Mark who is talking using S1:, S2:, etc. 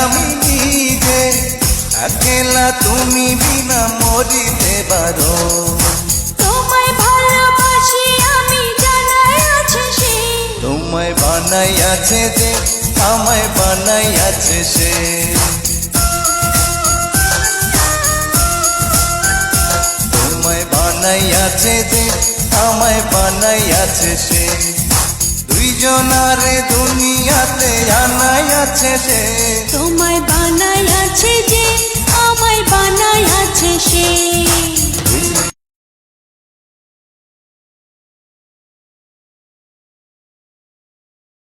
S1: আমি নিজে, একলা তুমি বিনা মরিতে পারো।
S2: তোমায় ভালোবাসি আমি জানাই আছে সে,
S1: তোমায় বানাইয়াছে যে আমায় বানাইয়াছে সে। তোমায় বানাইয়াছে যে আমায় বানাইয়াছে সে। দুইজনারে দুনিয়াতে আনাইয়াছে সে।
S2: তোমায় বানাই আছে যে আমায় বানাই আছে সে।